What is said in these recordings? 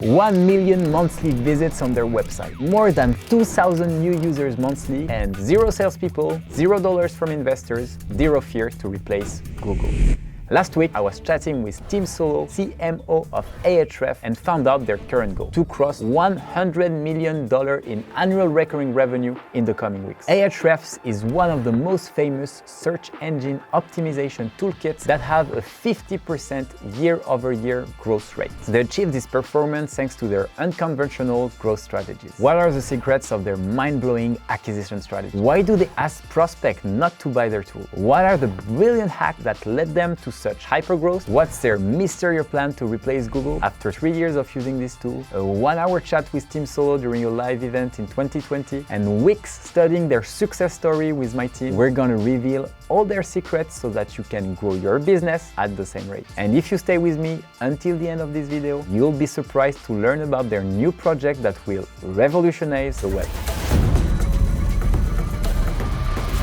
1 million monthly visits on their website, more than 2,000 new users monthly, and zero salespeople, $0 from investors, zero fear to replace Google. Last week, I was chatting with Tim Solo, CMO of Ahrefs, and found out their current goal: to cross $100 million in annual recurring revenue in the coming weeks. Ahrefs is one of the most famous search engine optimization toolkits that have a 50% year-over-year growth rate. They achieved this performance thanks to their unconventional growth strategies. What are the secrets of their mind-blowing acquisition strategy? Why do they ask prospects not to buy their tool? What are the brilliant hacks that led them to such hypergrowth? What's their mysterious plan to replace Google after 3 years of using this tool? A 1-hour chat with Tim Solo during a live event in 2020, and weeks studying their success story with my team. We're gonna reveal all their secrets so that you can grow your business at the same rate. And if you stay with me until the end of this video, you'll be surprised to learn about their new project that will revolutionize the web.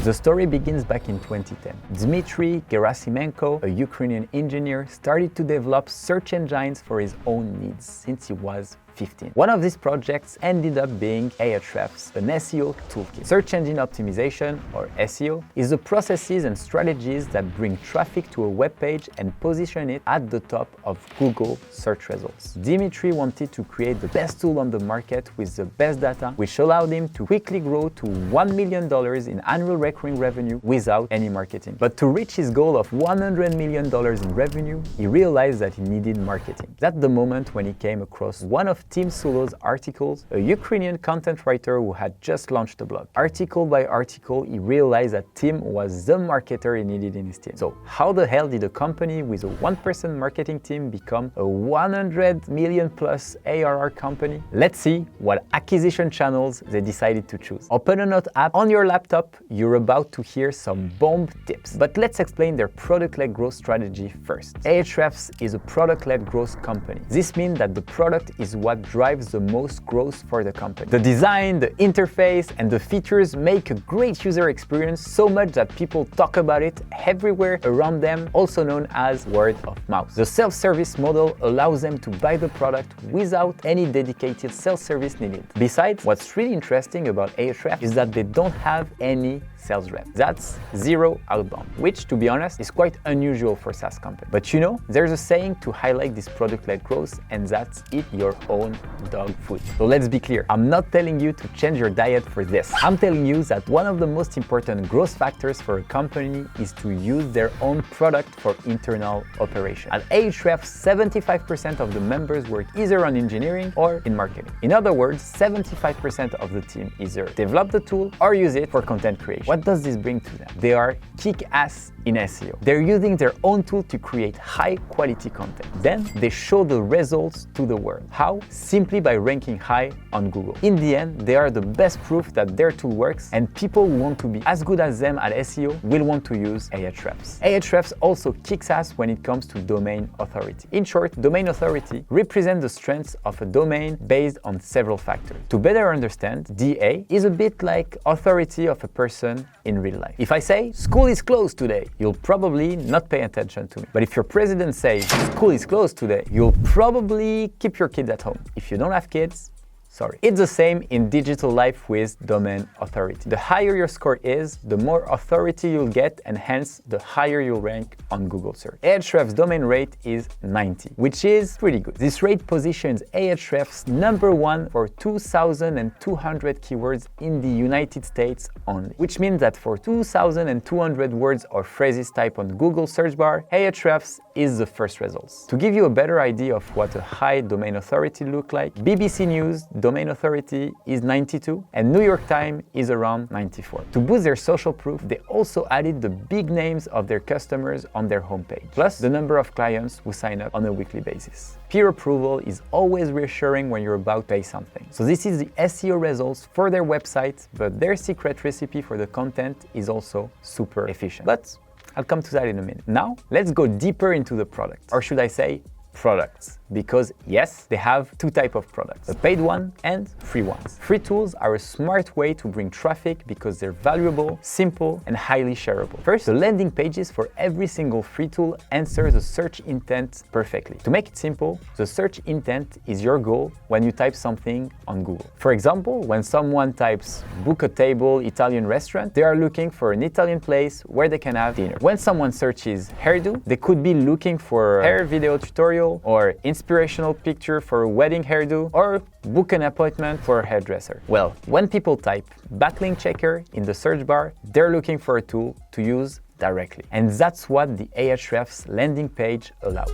The story begins back in 2010. Dmitry Gerasimenko, a Ukrainian engineer, started to develop search engines for his own needs since he was 15. One of these projects ended up being Ahrefs, an SEO toolkit. Search engine optimization, or SEO, is the processes and strategies that bring traffic to a web page and position it at the top of Google search results. Dmitry wanted to create the best tool on the market with the best data, which allowed him to quickly grow to $1 million in annual recurring revenue without any marketing. But to reach his goal of $100 million in revenue, he realized that he needed marketing. That's the moment when he came across one of Tim Solo's articles, a Ukrainian content writer who had just launched a blog. Article by article, he realized that Tim was the marketer he needed in his team. So how the hell did a company with a one-person marketing team become a 100 million plus ARR company? Let's see what acquisition channels they decided to choose. Open a note app on your laptop. You're about to hear some bomb tips. But let's explain their product-led growth strategy first. Ahrefs is a product-led growth company. This means that the product is what drives the most growth for the company. The design, the interface, and the features make a great user experience, so much that people talk about it everywhere around them, also known as word of mouth. The self-service model allows them to buy the product without any dedicated sales service needed. Besides, what's really interesting about Ahrefs is that they don't have any sales rep. That's zero outbound, which, to be honest, is quite unusual for SaaS companies. But you know, there's a saying to highlight this product-led growth, and that's eat your own dog food. So let's be clear, I'm not telling you to change your diet for this. I'm telling you that one of the most important growth factors for a company is to use their own product for internal operation. At Ahrefs, 75% of the members work either on engineering or in marketing. In other words, 75% of the team either develop the tool or use it for content creation. What does this bring to them? They are kick-ass in SEO. They're using their own tool to create high-quality content. Then they show the results to the world. How? Simply by ranking high on Google. In the end, they are the best proof that their tool works, and people who want to be as good as them at SEO will want to use Ahrefs. Ahrefs also kicks ass when it comes to domain authority. In short, domain authority represents the strengths of a domain based on several factors. To better understand, DA is a bit like authority of a person in real life. If I say, school is closed today, you'll probably not pay attention to me. But if your president says, school is closed today, you'll probably keep your kids at home. If you don't have kids, sorry. It's the same in digital life with domain authority. The higher your score is, the more authority you'll get, and hence the higher you'll rank on Google search. Ahrefs' domain rate is 90, which is pretty good. This rate positions Ahrefs number 1 for 2,200 keywords in the United States only, which means that for 2,200 words or phrases typed on Google search bar, Ahrefs is the first results. To give you a better idea of what a high domain authority looks like, BBC News domain authority is 92 and New York Times is around 94. To boost their social proof, they also added the big names of their customers on their homepage, plus the number of clients who sign up on a weekly basis. Peer approval is always reassuring when you're about to pay something. So this is the SEO results for their website, but their secret recipe for the content is also super efficient. But I'll come to that in a minute. Now, let's go deeper into the product, or should I say, products. because yes, they have two types of products, a paid one and free ones. Free tools are a smart way to bring traffic because they're valuable, simple, and highly shareable. First, the landing pages for every single free tool answer the search intent perfectly. To make it simple, the search intent is your goal when you type something on Google. For example, when someone types book a table Italian restaurant, they are looking for an Italian place where they can have dinner. When someone searches hairdo, they could be looking for a hair video tutorial or inspirational picture for a wedding hairdo or book an appointment for a hairdresser. Well, when people type backlink checker in the search bar, they're looking for a tool to use directly. And that's what the Ahrefs landing page allows.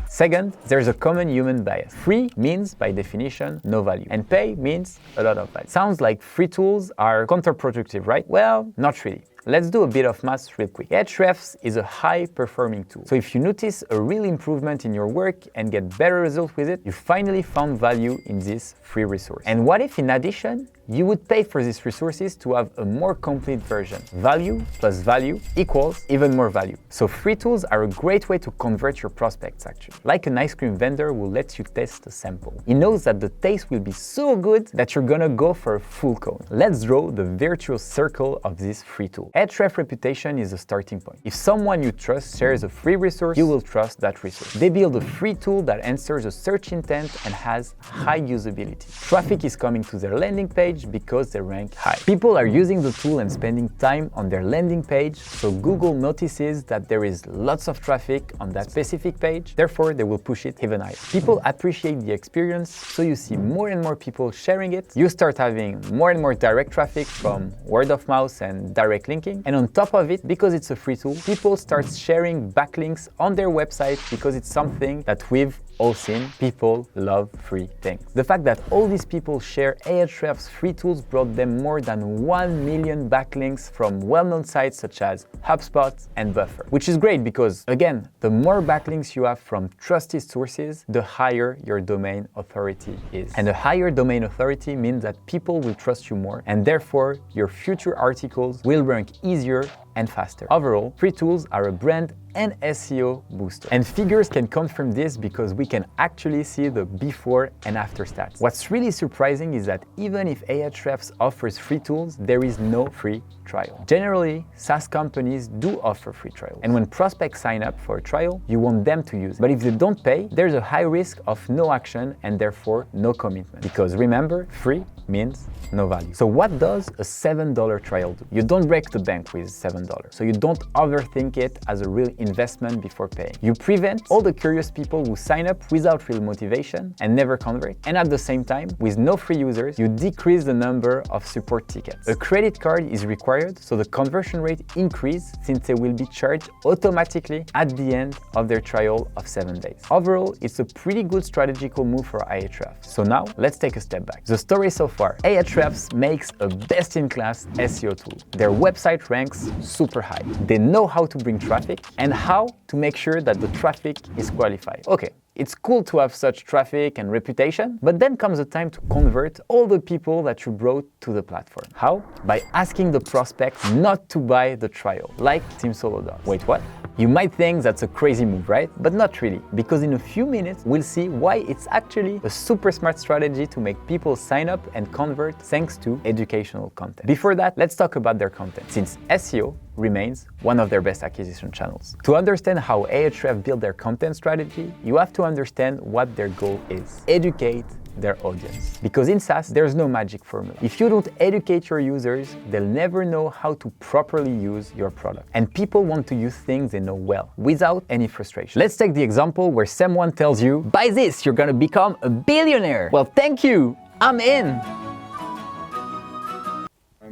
Second, there's a common human bias. Free means, by definition, no value, and pay means a lot of value. Sounds like free tools are counterproductive, right? Well, not really. Let's do a bit of math real quick. Ahrefs is a high-performing tool. So if you notice a real improvement in your work and get better results with it, you finally found value in this free resource. And what if, in addition, you would pay for these resources to have a more complete version? Value plus value equals even more value. So free tools are a great way to convert your prospects, actually. Like an ice cream vendor will let you test a sample. He knows that the taste will be so good that you're gonna go for a full cone. Let's draw the virtuous circle of this free tool. Ahrefs reputation is the starting point. If someone you trust shares a free resource, you will trust that resource. They build a free tool that answers a search intent and has high usability. Traffic is coming to their landing page because they rank high. People are using the tool and spending time on their landing page, so Google notices that there is lots of traffic on that specific page, therefore they will push it even higher. People appreciate the experience, so you see more and more people sharing it. You start having more and more direct traffic from word of mouth and direct linking. And on top of it, because it's a free tool, people start sharing backlinks on their website because it's something that we've all seen. People love free things. The fact that all these people share Ahrefs free tools brought them more than 1 million backlinks from well-known sites such as HubSpot and Buffer, which is great because, again, the more backlinks you have from trusted sources, the higher your domain authority is. And a higher domain authority means that people will trust you more, and therefore your future articles will rank easier and faster. Overall, free tools are a brand and SEO booster. And figures can confirm this because we can actually see the before and after stats. What's really surprising is that even if Ahrefs offers free tools, there is no free trial. Generally, SaaS companies do offer free trials. And when prospects sign up for a trial, you want them to use it. But if they don't pay, there's a high risk of no action and therefore no commitment. Because remember, free means no value. So what does a $7 trial do? You don't break the bank with $7. So you don't overthink it as a real investment before paying. You prevent all the curious people who sign up without real motivation and never convert. And at the same time, with no free users, you decrease the number of support tickets. A credit card is required, so the conversion rate increases since they will be charged automatically at the end of their trial of 7 days. Overall, it's a pretty good strategical move for Ahrefs. So now, let's take a step back. The story so far. Ahrefs makes a best-in-class SEO tool. Their website ranks super high. They know how to bring traffic and how to make sure that the traffic is qualified. Okay, it's cool to have such traffic and reputation, but then comes the time to convert all the people that you brought to the platform. How? By asking the prospect not to buy the trial, like Team Solo does. Wait, what? You might think that's a crazy move, right? But not really, because in a few minutes, we'll see why it's actually a super smart strategy to make people sign up and convert thanks to educational content. Before that, let's talk about their content, since SEO remains one of their best acquisition channels. To understand how Ahrefs built their content strategy, you have to understand what their goal is. Educate their audience. Because in SaaS, there's no magic formula. If you don't educate your users, they'll never know how to properly use your product. And people want to use things they know well, without any frustration. Let's take the example where someone tells you, buy this, you're gonna become a billionaire. Well, thank you, I'm in.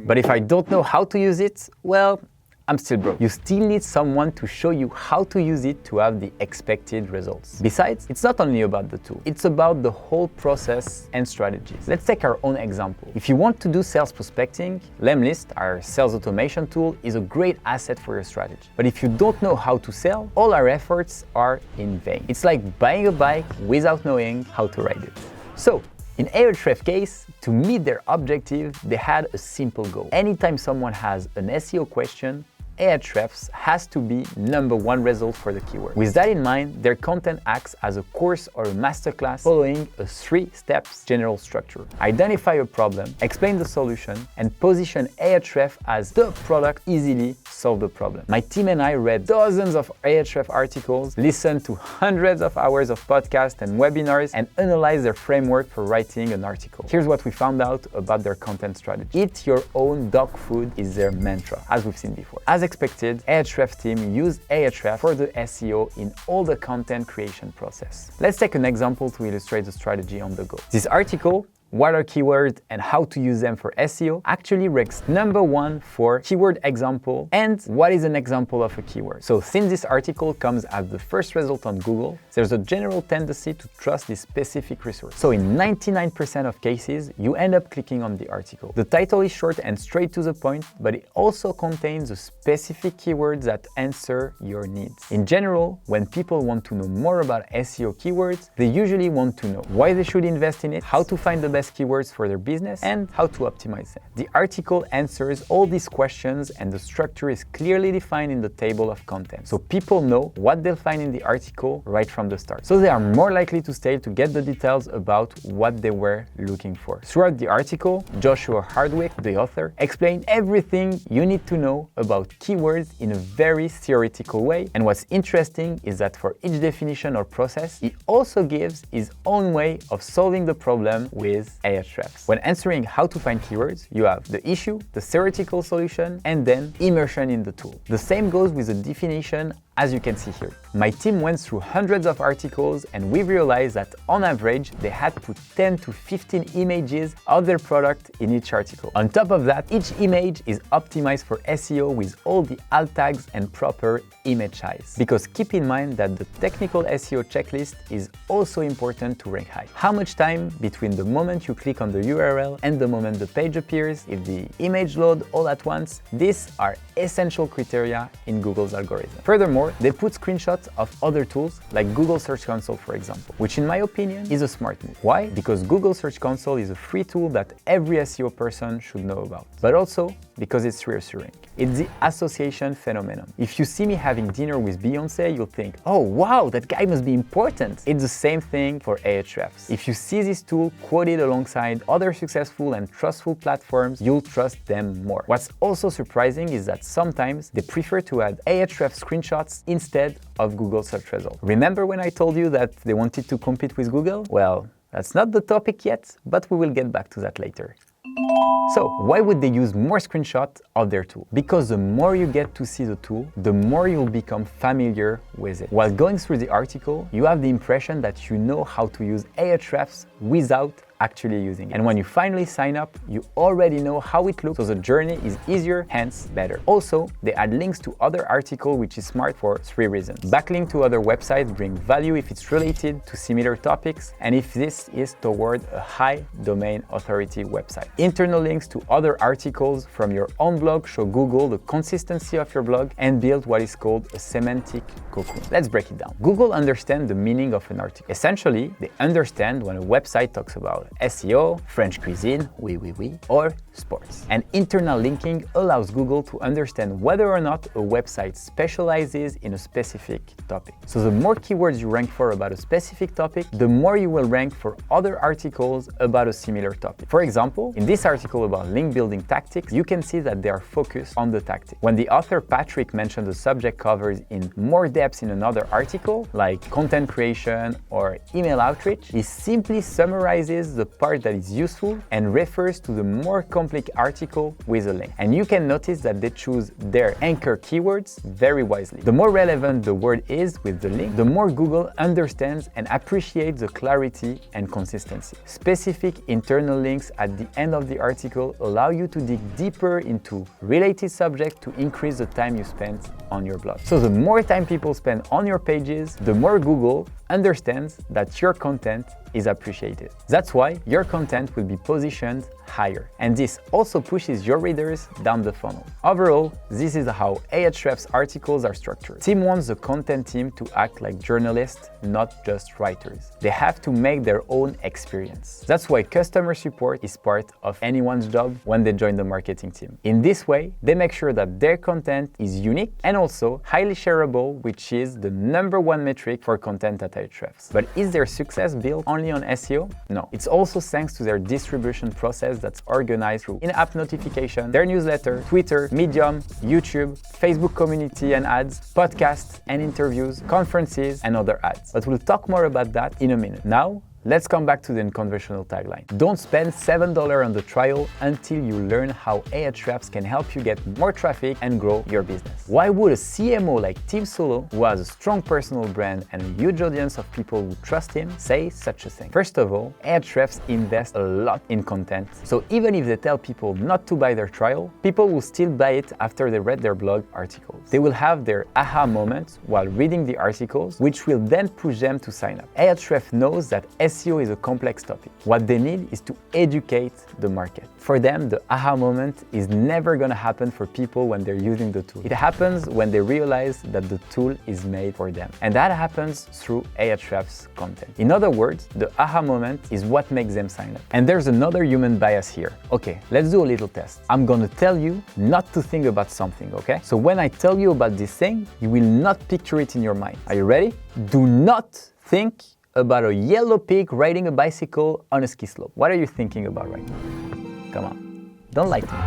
But if I don't know how to use it, well, I'm still broke. You still need someone to show you how to use it to have the expected results. Besides, it's not only about the tool, it's about the whole process and strategies. Let's take our own example. If you want to do sales prospecting, Lemlist, our sales automation tool, is a great asset for your strategy. But if you don't know how to sell, all our efforts are in vain. It's like buying a bike without knowing how to ride it. So, in Ahrefs' case, to meet their objective, they had a simple goal. Anytime someone has an SEO question, Ahrefs has to be #1 result for the keyword. With that in mind, their content acts as a course or a masterclass following a 3-steps general structure. Identify a problem, explain the solution, and position Ahrefs as the product easily solve the problem. My team and I read dozens of Ahrefs articles, listened to hundreds of hours of podcasts and webinars, and analyzed their framework for writing an article. Here's what we found out about their content strategy. Eat your own dog food is their mantra, as we've seen before. As expected, Ahrefs team used Ahrefs for the SEO in all the content creation process. Let's take an example to illustrate the strategy on the go. This article, what are keywords and how to use them for SEO, actually ranks #1 for keyword example and what is an example of a keyword. So since this article comes as the first result on Google, there's a general tendency to trust this specific resource. So in 99% of cases, you end up clicking on the article. The title is short and straight to the point, but it also contains the specific keywords that answer your needs. In general, when people want to know more about SEO keywords, they usually want to know why they should invest in it, how to find the best keywords for their business, and how to optimize them. The article answers all these questions and the structure is clearly defined in the table of contents. So people know what they'll find in the article right from the start. So they are more likely to stay to get the details about what they were looking for. Throughout the article, Joshua Hardwick, the author, explained everything you need to know about keywords in a very theoretical way. And what's interesting is that for each definition or process, he also gives his own way of solving the problem with Ahrefs. When answering how to find keywords, you have the issue, the theoretical solution, and then immersion in the tool. The same goes with the definition, as you can see here. My team went through hundreds of articles and we realized that on average, they had put 10 to 15 images of their product in each article. On top of that, each image is optimized for SEO with all the alt tags and proper image size. Because keep in mind that the technical SEO checklist is also important to rank high. How much time between the moment you click on the URL and the moment the page appears, if the image loads all at once, these are essential criteria in Google's algorithm. Furthermore, they put screenshots of other tools like Google Search Console, for example, which in my opinion is a smart move. Why? Because Google Search Console is a free tool that every SEO person should know about, but also because it's reassuring. It's the association phenomenon. If you see me having dinner with Beyoncé, you'll think, oh wow, that guy must be important. It's the same thing for Ahrefs. If you see this tool quoted alongside other successful and trustful platforms, you'll trust them more. What's also surprising is that sometimes they prefer to add Ahrefs screenshots instead of Google search results. Remember when I told you that they wanted to compete with Google? Well, that's not the topic yet, but we will get back to that later. So, why would they use more screenshots of their tool? Because the more you get to see the tool, the more you'll become familiar with it. While going through the article, you have the impression that you know how to use Ahrefs without actually using it. And when you finally sign up, you already know how it looks, so the journey is easier, hence better. Also, they add links to other articles, which is smart for 3 reasons. Backlink to other websites bring value if it's related to similar topics, and if this is toward a high domain authority website. Internal links to other articles from your own blog show Google the consistency of your blog and build what is called a semantic cocoon. Let's break it down. Google understands the meaning of an article. Essentially, they understand when a website talks about SEO, French cuisine, oui, or sports. And internal linking allows Google to understand whether or not a website specializes in a specific topic. So the more keywords you rank for about a specific topic, the more you will rank for other articles about a similar topic. For example, in this article about link building tactics, you can see that they are focused on the tactic. When the author Patrick mentioned the subject covers in more depth in another article, like content creation or email outreach, he simply summarizes the part that is useful and refers to the more complex article with a link. And you can notice that they choose their anchor keywords very wisely. The more relevant the word is with the link, the more Google understands and appreciates the clarity and consistency. Specific internal links at the end of the article allow you to dig deeper into related subjects to increase the time you spend on your blog. So the more time people spend on your pages, the more Google understands that your content is appreciated. That's why your content will be positioned higher. And this also pushes your readers down the funnel. Overall, this is how Ahrefs articles are structured. Team wants the content team to act like journalists, not just writers. They have to make their own experience. That's why customer support is part of anyone's job when they join the marketing team. In this way, they make sure that their content is unique and also highly shareable, which is the #1 metric for content at Ahrefs. But is their success built only on SEO? No. It's also thanks to their distribution process that's organized through in-app notification, their newsletter, Twitter, Medium, YouTube, Facebook community and ads, podcasts and interviews, conferences and other ads. But we'll talk more about that in a minute. Now, let's come back to the unconventional tagline. Don't spend $7 on the trial until you learn how Ahrefs can help you get more traffic and grow your business. Why would a CMO like Tim Solo, who has a strong personal brand and a huge audience of people who trust him, say such a thing? First of all, Ahrefs invests a lot in content, so even if they tell people not to buy their trial, people will still buy it after they read their blog articles. They will have their aha moments while reading the articles, which will then push them to sign up. Ahrefs knows that SEO is a complex topic. What they need is to educate the market. For them, the aha moment is never going to happen for people when they're using the tool. It happens when they realize that the tool is made for them. And that happens through Ahrefs content. In other words, the aha moment is what makes them sign up. And there's another human bias here. Okay, let's do a little test. I'm going to tell you not to think about something, okay? So when I tell you about this thing, you will not picture it in your mind. Are you ready? Do not think about a yellow pig riding a bicycle on a ski slope. What are you thinking about right now? Come on, don't lie to me.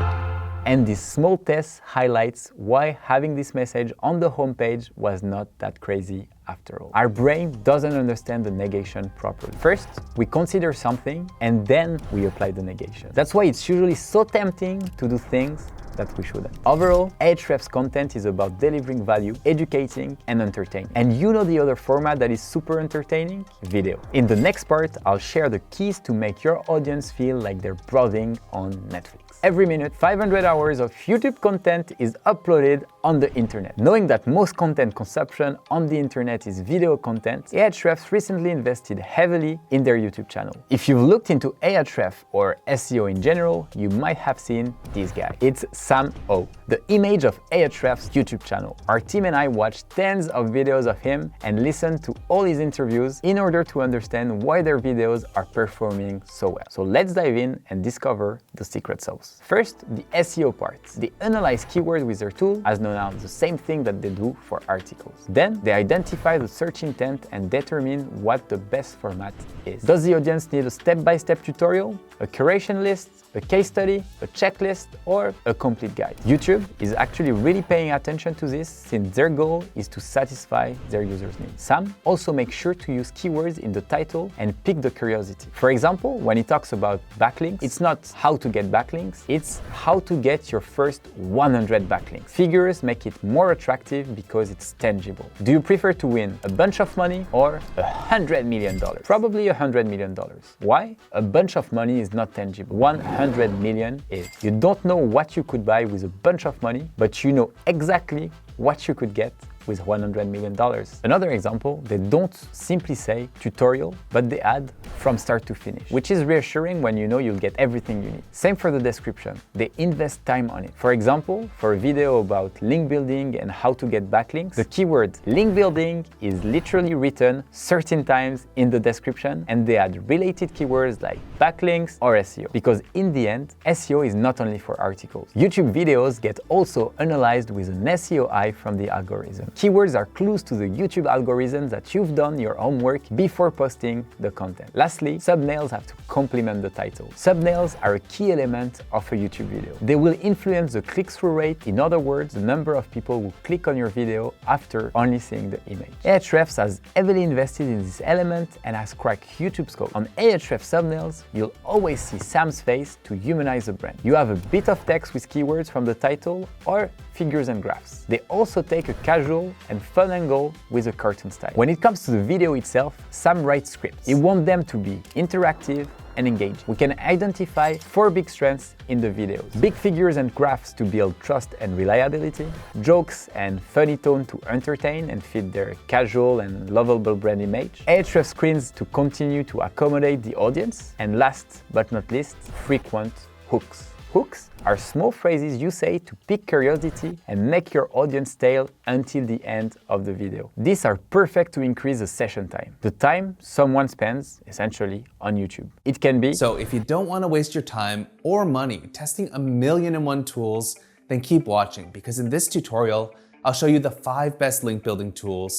And this small test highlights why having this message on the homepage was not that crazy after all. Our brain doesn't understand the negation properly. First, we consider something and then we apply the negation. That's why it's usually so tempting to do things that we shouldn't. Overall, Ahrefs content is about delivering value, educating, and entertaining. And you know the other format that is super entertaining? Video. In the next part, I'll share the keys to make your audience feel like they're browsing on Netflix. Every minute, 500 hours of YouTube content is uploaded on the internet. Knowing that most content consumption on the internet is video content, Ahrefs recently invested heavily in their YouTube channel. If you've looked into Ahrefs or SEO in general, you might have seen this guy. It's Sam O, the image of Ahrefs' YouTube channel. Our team and I watched tens of videos of him and listened to all his interviews in order to understand why their videos are performing so well. So let's dive in and discover the secret sauce. First, the SEO part. They analyze keywords with their tool, as known as the same thing that they do for articles. Then, they identify the search intent and determine what the best format is. Does the audience need a step-by-step tutorial, a curation list, a case study, a checklist, or a complete guide? YouTube is actually really paying attention to this since their goal is to satisfy their users' needs. Sam also makes sure to use keywords in the title and pique the curiosity. For example, when he talks about backlinks, it's not how to get backlinks, it's how to get your first 100 backlinks. Figures make it more attractive because it's tangible. Do you prefer to win a bunch of money or $100 million? Probably $100 million. Why? A bunch of money is not tangible. 100 million is. You don't know what you could buy with a bunch of money, but you know exactly what you could get with $100 million. Another example, they don't simply say tutorial, but they add from start to finish, which is reassuring when you know you'll get everything you need. Same for the description. They invest time on it. For example, for a video about link building and how to get backlinks, the keyword link building is literally written 13 times in the description, and they add related keywords like backlinks or SEO. Because in the end, SEO is not only for articles. YouTube videos get also analyzed with an SEO eye from the algorithm. Keywords are clues to the YouTube algorithm that you've done your homework before posting the content. Lastly, thumbnails have to complement the title. Thumbnails are a key element of a YouTube video. They will influence the click-through rate, in other words, the number of people who click on your video after only seeing the image. Ahrefs has heavily invested in this element and has cracked YouTube's code. On Ahrefs thumbnails, you'll always see Sam's face to humanize the brand. You have a bit of text with keywords from the title or figures and graphs. They also take a casual and fun angle with a cartoon style. When it comes to the video itself, Sam writes scripts. He wants them to be interactive and engaging. We can identify 4 big strengths in the videos. Big figures and graphs to build trust and reliability, jokes and funny tone to entertain and fit their casual and lovable brand image, Ahrefs screens to continue to accommodate the audience, and last but not least, frequent hooks. Hooks are small phrases you say to pique curiosity and make your audience stay until the end of the video. These are perfect to increase the session time, the time someone spends essentially on YouTube. It can be... So if you don't want to waste your time or money testing 1,000,001 tools, then keep watching, because in this tutorial, I'll show you the 5 best link building tools,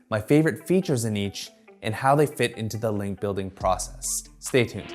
my favorite features in each, and how they fit into the link building process. Stay tuned.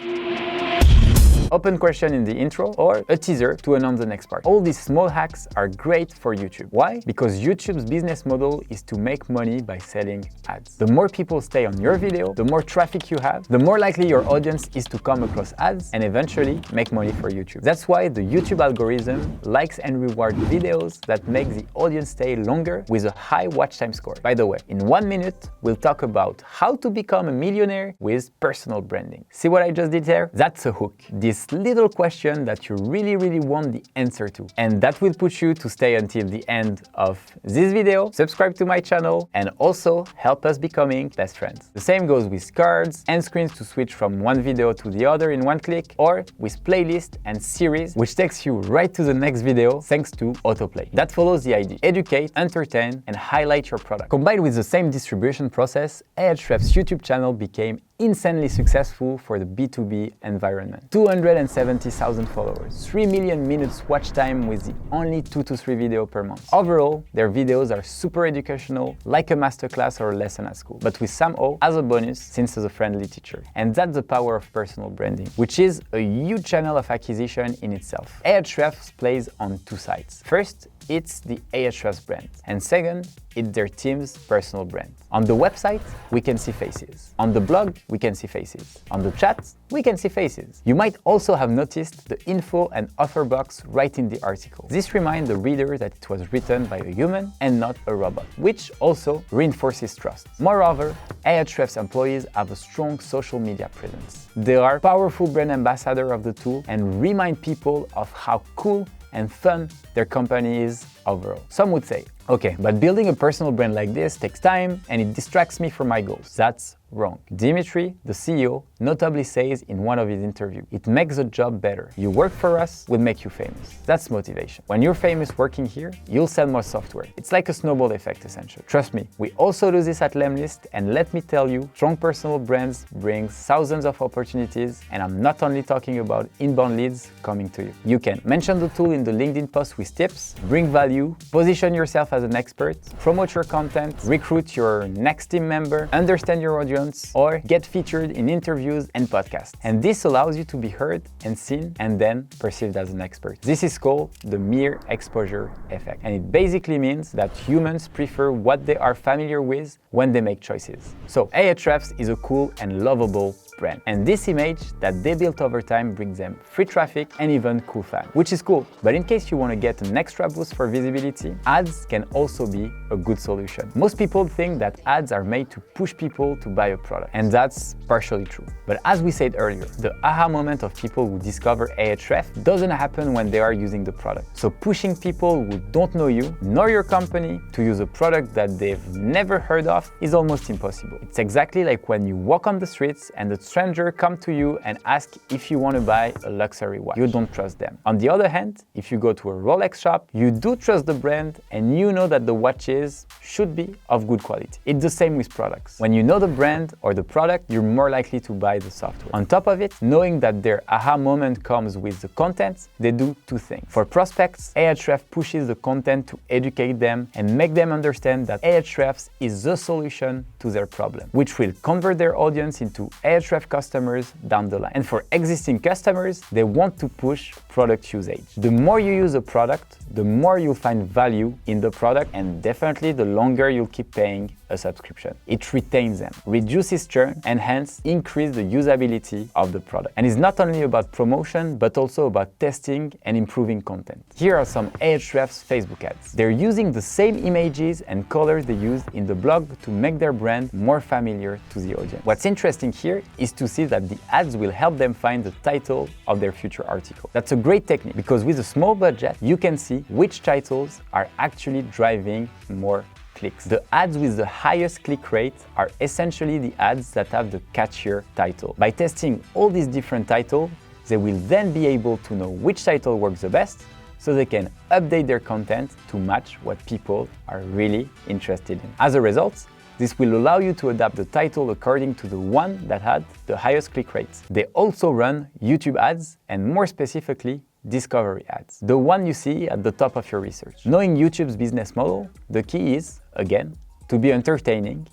Open question in the intro or a teaser to announce the next part. All these small hacks are great for YouTube. Why? Because YouTube's business model is to make money by selling ads. The more people stay on your video, the more traffic you have, the more likely your audience is to come across ads and eventually make money for YouTube. That's why the YouTube algorithm likes and rewards videos that make the audience stay longer with a high watch time score. By the way, in 1 minute, we'll talk about how to become a millionaire with personal branding. See what I just did here? That's a hook. This little question that you really want the answer to. And that will push you to stay until the end of this video, subscribe to my channel, and also help us becoming best friends. The same goes with cards and screens to switch from one video to the other in one click, or with playlist and series, which takes you right to the next video thanks to autoplay. That follows the idea: educate, entertain, and highlight your product. Combined with the same distribution process, Ahrefs' YouTube channel became insanely successful for the B2B environment. 270,000 followers, 3 million minutes watch time with the only 2 to 3 videos per month. Overall, their videos are super educational, like a masterclass or a lesson at school, but with some O as a bonus since as a friendly teacher. And that's the power of personal branding, which is a huge channel of acquisition in itself. Ahrefs plays on 2 sides. First, it's the Ahrefs brand, and second, it's their team's personal brand. On the website, we can see faces. On the blog, we can see faces. On the chat, we can see faces. You might also have noticed the info and offer box right in the article. This reminds the reader that it was written by a human and not a robot, which also reinforces trust. Moreover, Ahrefs employees have a strong social media presence. They are powerful brand ambassadors of the tool and remind people of how cool and fun their company is overall. Some would say, okay, but building a personal brand like this takes time and it distracts me from my goals. That's wrong. Dmitry, the CEO, notably says in one of his interviews, it makes the job better. You work for us, we'll make you famous. That's motivation. When you're famous working here, you'll sell more software. It's like a snowball effect, essentially. Trust me, we also do this at Lemlist, and let me tell you, strong personal brands bring thousands of opportunities, and I'm not only talking about inbound leads coming to you. You can mention the tool in the LinkedIn post with tips, bring value, position yourself as an expert, promote your content, recruit your next team member, understand your audience, or get featured in interviews and podcasts. And this allows you to be heard and seen and then perceived as an expert. This is called the mere exposure effect. And it basically means that humans prefer what they are familiar with when they make choices. So Ahrefs is a cool and lovable brand. And this image that they built over time brings them free traffic and even cool fans, which is cool. But in case you want to get an extra boost for visibility, ads can also be a good solution. Most people think that ads are made to push people to buy a product, and that's partially true. But as we said earlier, the aha moment of people who discover Ahrefs doesn't happen when they are using the product. So pushing people who don't know you, nor your company, to use a product that they've never heard of is almost impossible. It's exactly like when you walk on the streets and the stranger come to you and ask if you want to buy a luxury watch. You don't trust them. On the other hand, if you go to a Rolex shop, you do trust the brand and you know that the watches should be of good quality. It's the same with products. When you know the brand or the product, you're more likely to buy the software. On top of it, knowing that their aha moment comes with the content, they do 2 things. For prospects, Ahrefs pushes the content to educate them and make them understand that Ahrefs is the solution to their problem, which will convert their audience into Ahrefs customers down the line. And for existing customers, they want to push product usage. The more you use a product, the more you'll find value in the product, and definitely the longer you'll keep paying a subscription. It retains them, reduces churn, and hence increase the usability of the product. And it's not only about promotion, but also about testing and improving content. Here are some Ahrefs Facebook ads. They're using the same images and colors they used in the blog to make their brand more familiar to the audience. What's interesting here is to see that the ads will help them find the title of their future article. That's a great technique because with a small budget, you can see which titles are actually driving more clicks. The ads with the highest click rate are essentially the ads that have the catchier title. By testing all these different titles, they will then be able to know which title works the best, so they can update their content to match what people are really interested in. As a result, this will allow you to adapt the title according to the one that had the highest click rates. They also run YouTube ads and more specifically, discovery ads, the one you see at the top of your research. Knowing YouTube's business model, the key is, again, to be entertaining,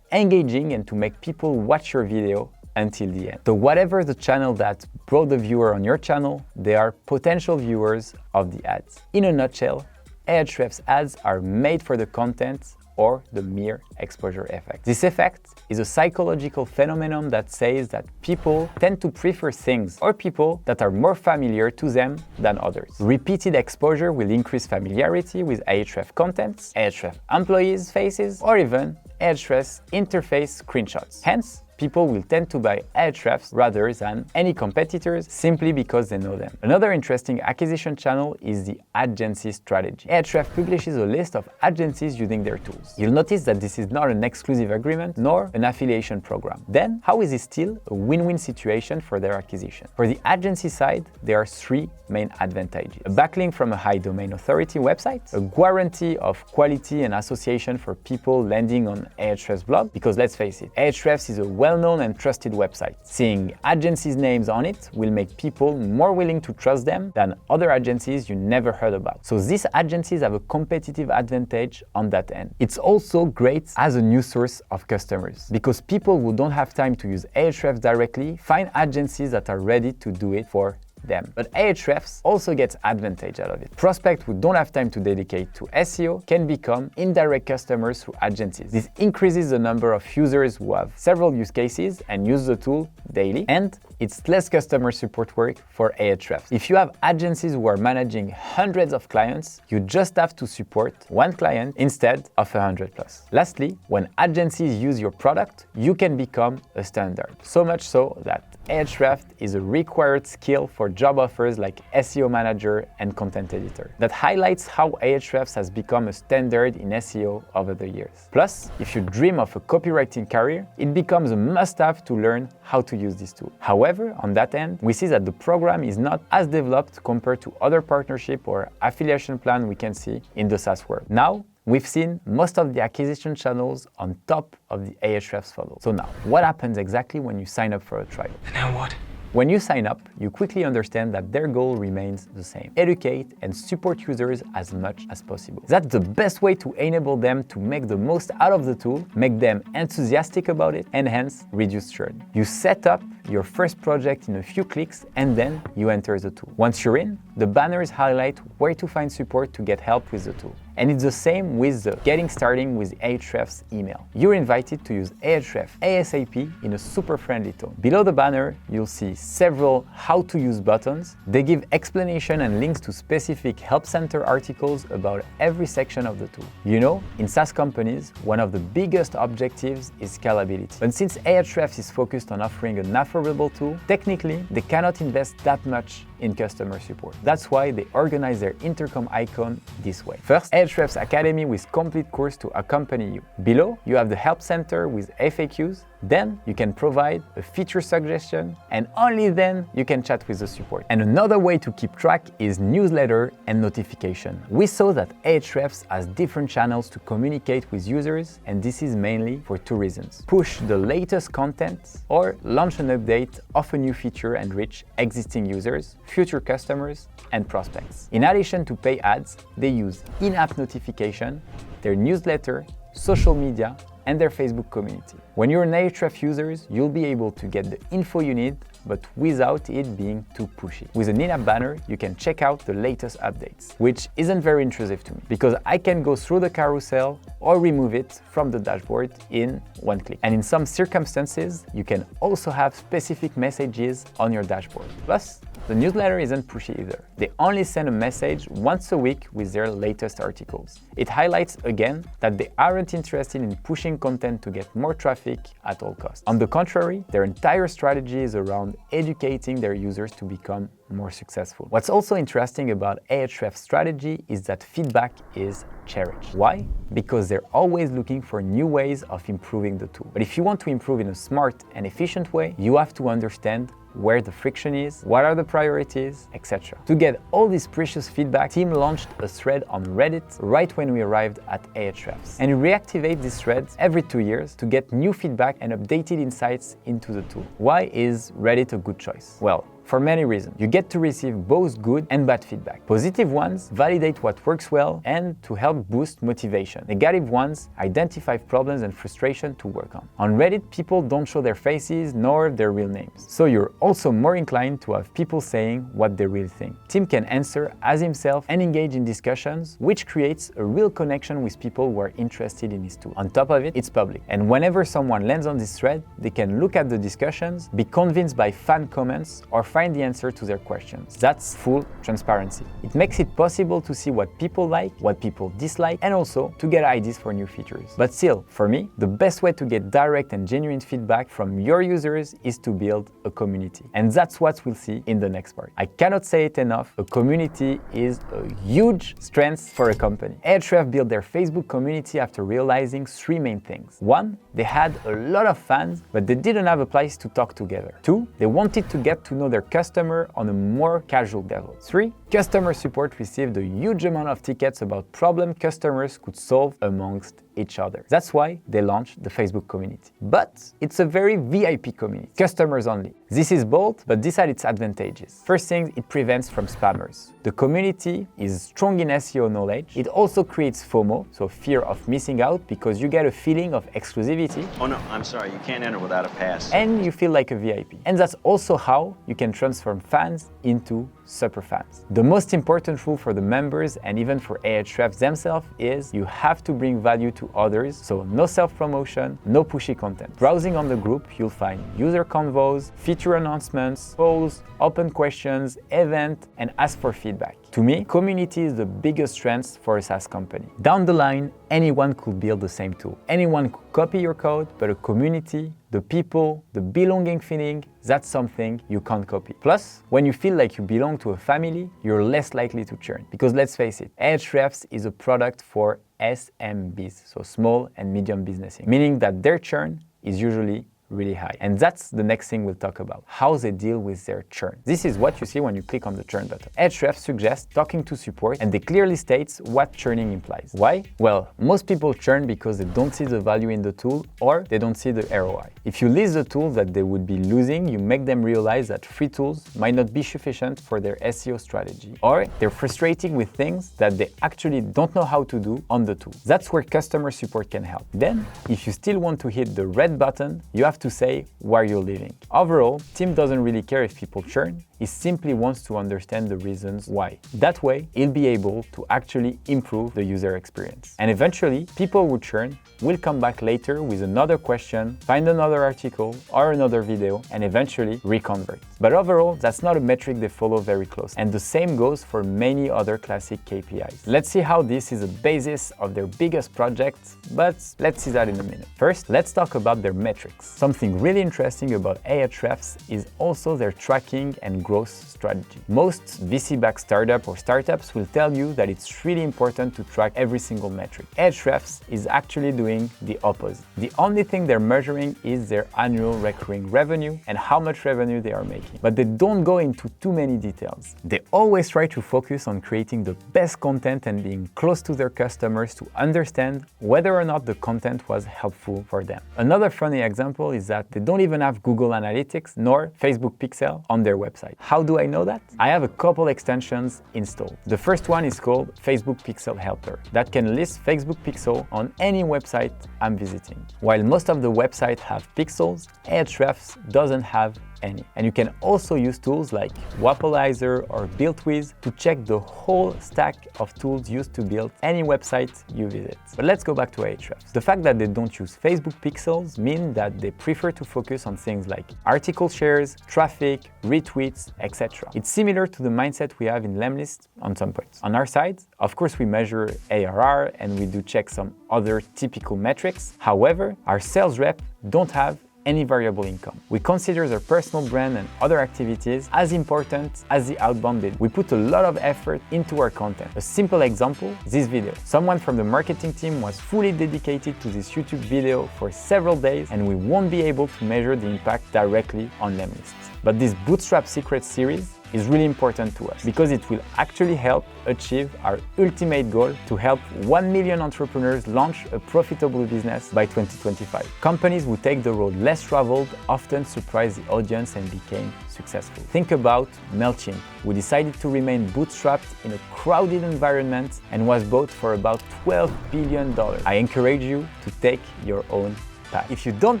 engaging, and to make people watch your video until the end. So whatever the channel that brought the viewer on your channel, they are potential viewers of the ads. In a nutshell, Ahrefs ads are made for the content or the mere exposure effect. This effect is a psychological phenomenon that says that people tend to prefer things or people that are more familiar to them than others. Repeated exposure will increase familiarity with Ahrefs contents, Ahrefs employees' faces, or even Ahrefs interface screenshots. Hence, people will tend to buy Ahrefs rather than any competitors simply because they know them. Another interesting acquisition channel is the agency strategy. Ahrefs publishes a list of agencies using their tools. You'll notice that this is not an exclusive agreement nor an affiliation program. Then, how is it still a win-win situation for their acquisition? For the agency side, there are three main advantages. A backlink from a high domain authority website, a guarantee of quality and association for people landing on Ahrefs blog, because let's face it, Ahrefs is a well-known and trusted website. Seeing agencies' names on it will make people more willing to trust them than other agencies you never heard about. So these agencies have a competitive advantage on that end. It's also great as a new source of customers because people who don't have time to use Ahrefs directly find agencies that are ready to do it for them. But Ahrefs also gets advantage out of it. Prospects who don't have time to dedicate to SEO can become indirect customers through agencies. This increases the number of users who have several use cases and use the tool daily, and it's less customer support work for Ahrefs. If you have agencies who are managing hundreds of clients, you just have to support one client instead of 100 plus. Lastly, when agencies use your product, you can become a standard. So much so that Ahrefs is a required skill for job offers like SEO manager and content editor. That highlights how Ahrefs has become a standard in SEO over the years. Plus, if you dream of a copywriting career, it becomes a must-have to learn how to use this tool. However, on that end, we see that the program is not as developed compared to other partnership or affiliation plan we can see in the SaaS world. Now, we've seen most of the acquisition channels on top of the Ahrefs funnel. So now, what happens exactly when you sign up for a trial? And now what? When you sign up, you quickly understand that their goal remains the same: educate and support users as much as possible. That's the best way to enable them to make the most out of the tool, make them enthusiastic about it, and hence reduce churn. You set up your first project in a few clicks and then you enter the tool. Once you're in, the banners highlight where to find support to get help with the tool. And it's the same with the Getting Starting with Ahrefs email. You're invited to use Ahrefs ASAP in a super friendly tone. Below the banner, you'll see several how to use buttons. They give explanation and links to specific help center articles about every section of the tool. You know, in SaaS companies, one of the biggest objectives is scalability. But since Ahrefs is focused on offering an affordable tool, technically, they cannot invest that much in customer support. That's why they organize their intercom icon this way. First, Ahrefs Academy with complete course to accompany you. Below, you have the help center with FAQs. Then you can provide a feature suggestion, and only then you can chat with the support. And another way to keep track is newsletter and notification. We saw that Ahrefs has different channels to communicate with users, and this is mainly for two reasons: push the latest content or launch an update of a new feature and reach existing users, future customers, and prospects. In addition to pay ads, they use in-app notification, their newsletter, social media, and their Facebook community. When you're an Ahrefs user, you'll be able to get the info you need, but without it being too pushy. With an in-app banner, you can check out the latest updates, which isn't very intrusive to me, because I can go through the carousel or remove it from the dashboard in one click. And in some circumstances, you can also have specific messages on your dashboard. Plus, the newsletter isn't pushy either. They only send a message once a week with their latest articles. It highlights again that they aren't interested in pushing content to get more traffic at all costs. On the contrary, their entire strategy is around educating their users to become more successful. What's also interesting about Ahrefs' strategy is that feedback is cherished. Why? Because they're always looking for new ways of improving the tool. But if you want to improve in a smart and efficient way, you have to understand where the friction is, what are the priorities, etc. To get all this precious feedback, team launched a thread on Reddit right when we arrived at Ahrefs. And we reactivate these threads every 2 years to get new feedback and updated insights into the tool. Why is Reddit a good choice? Well, for many reasons. You get to receive both good and bad feedback. Positive ones validate what works well and to help boost motivation. Negative ones identify problems and frustration to work on. On Reddit, people don't show their faces nor their real names. So you're also more inclined to have people saying what they really think. Tim can answer as himself and engage in discussions, which creates a real connection with people who are interested in his tool. On top of it, it's public. And whenever someone lands on this thread, they can look at the discussions, be convinced by fan comments, or find the answer to their questions. That's full transparency. It makes it possible to see what people like, what people dislike, and also to get ideas for new features. But still, for me, the best way to get direct and genuine feedback from your users is to build a community. And that's what we'll see in the next part. I cannot say it enough, a community is a huge strength for a company. Ahrefs built their Facebook community after realizing 3 main things. 1, they had a lot of fans, but they didn't have a place to talk together. 2, they wanted to get to know their customer on a more casual level. 3, customer support received a huge amount of tickets about problems customers could solve amongst each other. That's why they launched the Facebook community. But it's a very VIP community, customers only. This is bold, but this had its advantages. First thing, it prevents from spammers. The community is strong in SEO knowledge. It also creates FOMO, so fear of missing out, because you get a feeling of exclusivity. Oh no, I'm sorry, you can't enter without a pass. And you feel like a VIP. And that's also how you can transform fans into super fans. The most important rule for the members and even for Ahrefs themselves is you have to bring value to others, so no self-promotion, no pushy content. Browsing on the group, you'll find user convos, feature announcements, polls, open questions, event, and ask for feedback. To me, community is the biggest strength for a SaaS company. Down the line, anyone could build the same tool. Anyone could copy your code, but a community, the people, the belonging feeling, that's something you can't copy. Plus, when you feel like you belong to a family, you're less likely to churn. Because let's face it, Ahrefs is a product for SMBs, so small and medium businesses, meaning that their churn is usually really high. And that's the next thing we'll talk about, how they deal with their churn. This is what you see when you click on the churn button. Ahrefs suggests talking to support, and they clearly states what churning implies. Why? Well, most people churn because they don't see the value in the tool or they don't see the ROI. If you list the tools that they would be losing, you make them realize that free tools might not be sufficient for their SEO strategy, or they're frustrating with things that they actually don't know how to do on the tool. That's where customer support can help. Then, if you still want to hit the red button, you have to say where you're living. Overall, Tim doesn't really care if people churn, he simply wants to understand the reasons why. That way, he'll be able to actually improve the user experience. And eventually, people who churn will come back later with another question, find another article or another video, and eventually reconvert. But overall, that's not a metric they follow very close. And the same goes for many other classic KPIs. Let's see how this is a basis of their biggest projects, but let's see that in a minute. First, let's talk about their metrics. Something really interesting about Ahrefs is also their tracking and growth strategy. Most VC-backed startups will tell you that it's really important to track every single metric. Ahrefs is actually doing the opposite. The only thing they're measuring is their annual recurring revenue and how much revenue they are making. But they don't go into too many details. They always try to focus on creating the best content and being close to their customers to understand whether or not the content was helpful for them. Another funny example is is that they don't even have Google Analytics nor Facebook Pixel on their website. How do I know that? I have a couple extensions installed. The first one is called Facebook Pixel Helper that can list Facebook Pixel on any website I'm visiting. While most of the websites have pixels, Ahrefs doesn't have any. And you can also use tools like Wappleizer or BuildWiz to check the whole stack of tools used to build any website you visit. But let's go back to Ahrefs. The fact that they don't use Facebook pixels means that they prefer to focus on things like article shares, traffic, retweets, etc. It's similar to the mindset we have in Lemlist on some points. On our side, of course, we measure ARR and we do check some other typical metrics. However, our sales rep don't have any variable income. We consider their personal brand and other activities as important as the outbound bid. We put a lot of effort into our content. A simple example, this video. Someone from the marketing team was fully dedicated to this YouTube video for several days, and we won't be able to measure the impact directly on Lemlist. But this Bootstrap Secrets series is really important to us because it will actually help achieve our ultimate goal to help 1 million entrepreneurs launch a profitable business by 2025. Companies who take the road less traveled often surprise the audience and became successful. Think about MailChimp, who decided to remain bootstrapped in a crowded environment and was bought for about $12 billion. I encourage you to take your own path. If you don't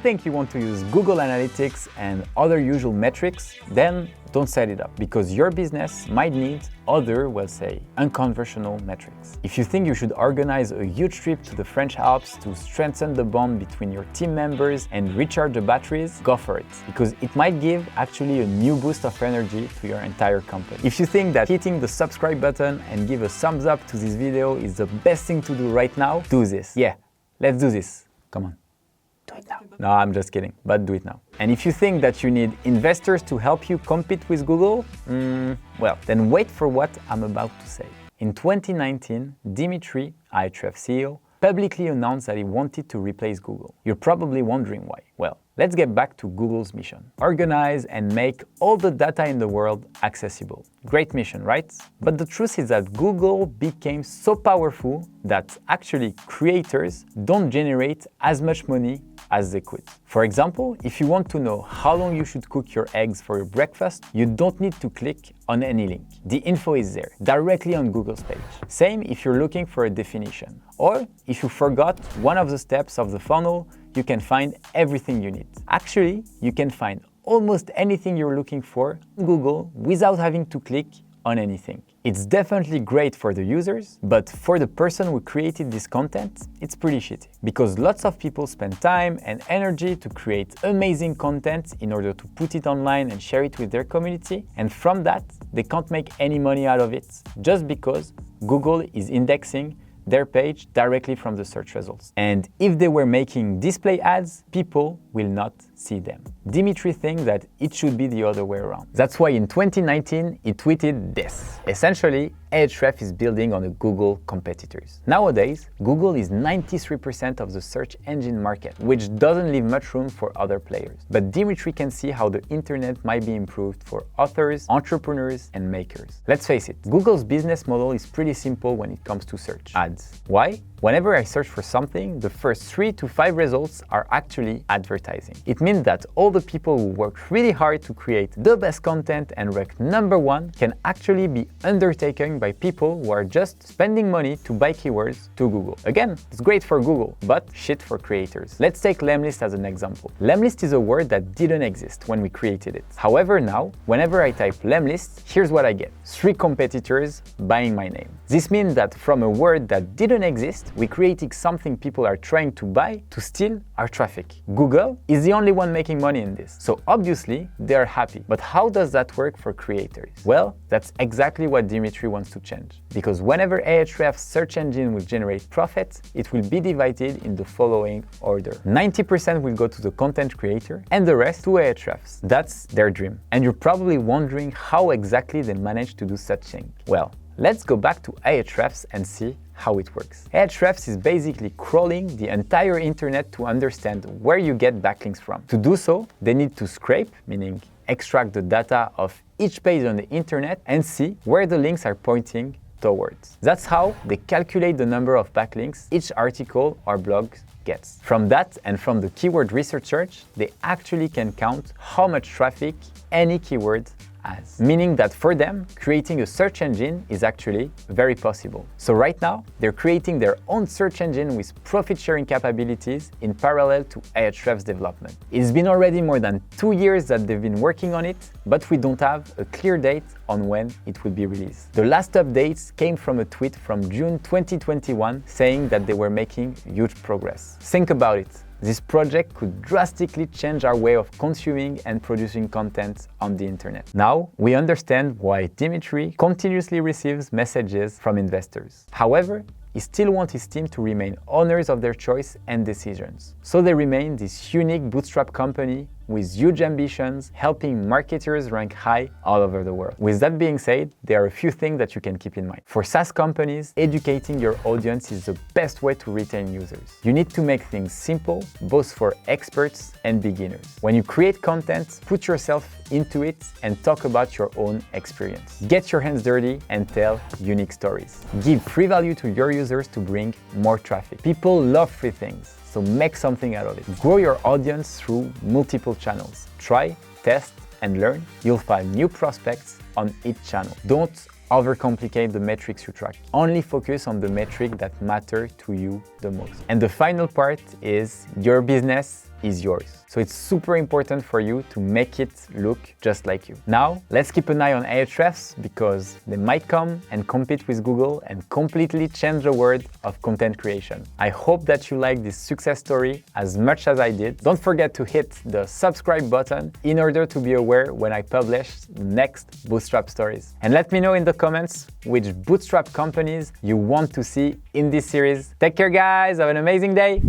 think you want to use Google Analytics and other usual metrics, then don't set it up, because your business might need other, we'll say, unconventional metrics. If you think you should organize a huge trip to the French Alps to strengthen the bond between your team members and recharge the batteries, go for it, because it might give actually a new boost of energy to your entire company. If you think that hitting the subscribe button and give a thumbs up to this video is the best thing to do right now, do this. Yeah, let's do this. Come on. Do it now. No, I'm just kidding, but do it now. And if you think that you need investors to help you compete with Google, well, then wait for what I'm about to say. In 2019, Dmitry, Ahrefs CEO, publicly announced that he wanted to replace Google. You're probably wondering why. Well, let's get back to Google's mission. Organize and make all the data in the world accessible. Great mission, right? But the truth is that Google became so powerful that actually creators don't generate as much money as they could. For example, if you want to know how long you should cook your eggs for your breakfast, you don't need to click on any link. The info is there, directly on Google's page. Same if you're looking for a definition. Or if you forgot one of the steps of the funnel, you can find everything you need. Actually, you can find almost anything you're looking for on Google without having to click on anything. It's definitely great for the users, but for the person who created this content, it's pretty shitty. Because lots of people spend time and energy to create amazing content in order to put it online and share it with their community, and from that, they can't make any money out of it, just because Google is indexing their page directly from the search results. And if they were making display ads, people will not see them. Dmitry thinks that it should be the other way around. That's why in 2019, he tweeted this. Essentially, Ahrefs is building on the Google competitors. Nowadays, Google is 93% of the search engine market, which doesn't leave much room for other players. But Dmitry can see how the internet might be improved for authors, entrepreneurs, and makers. Let's face it, Google's business model is pretty simple when it comes to search ads. Why? Whenever I search for something, the first 3 to 5 results are actually advertising. It means that all the people who work really hard to create the best content and rank #1 can actually be undertaken by people who are just spending money to buy keywords to Google. Again, it's great for Google, but shit for creators. Let's take Lemlist as an example. Lemlist is a word that didn't exist when we created it. However, now, whenever I type Lemlist, here's what I get. 3 competitors buying my name. This means that from a word that didn't exist, we created something people are trying to buy to steal our traffic. Google is the only one making money in this, so obviously they are happy. But how does that work for creators? Well, that's exactly what Dmitry wants to change. Because whenever Ahrefs search engine will generate profit, it will be divided in the following order. 90% will go to the content creator and the rest to Ahrefs. That's their dream. And you're probably wondering how exactly they managed to do such thing. Well, let's go back to Ahrefs and see how it works. Ahrefs is basically crawling the entire internet to understand where you get backlinks from. To do so, they need to scrape, meaning extract the data of each page on the internet and see where the links are pointing towards. That's how they calculate the number of backlinks each article or blog gets. From that and from the keyword research search, they actually can count how much traffic any keyword has. Meaning that for them, creating a search engine is actually very possible. So right now, they're creating their own search engine with profit-sharing capabilities in parallel to Ahrefs development. It's been already more than 2 years that they've been working on it, but we don't have a clear date on when it will be released. The last updates came from a tweet from June 2021 saying that they were making huge progress. Think about it. This project could drastically change our way of consuming and producing content on the internet. Now, we understand why Dmitry continuously receives messages from investors. However, he still wants his team to remain owners of their choice and decisions. So they remain this unique bootstrap company with huge ambitions, helping marketers rank high all over the world. With that being said, there are a few things that you can keep in mind. For SaaS companies, educating your audience is the best way to retain users. You need to make things simple, both for experts and beginners. When you create content, put yourself into it and talk about your own experience. Get your hands dirty and tell unique stories. Give free value to your users to bring more traffic. People love free things, so make something out of it. Grow your audience through multiple channels. Try, test, and learn. You'll find new prospects on each channel. Don't overcomplicate the metrics you track. Only focus on the metric that matter to you the most. And the final part is your business is yours. So it's super important for you to make it look just like you. Now, let's keep an eye on Ahrefs because they might come and compete with Google and completely change the world of content creation. I hope that you like this success story as much as I did. Don't forget to hit the subscribe button in order to be aware when I publish the next Bootstrap stories. And let me know in the comments which Bootstrap companies you want to see in this series. Take care, guys. Have an amazing day.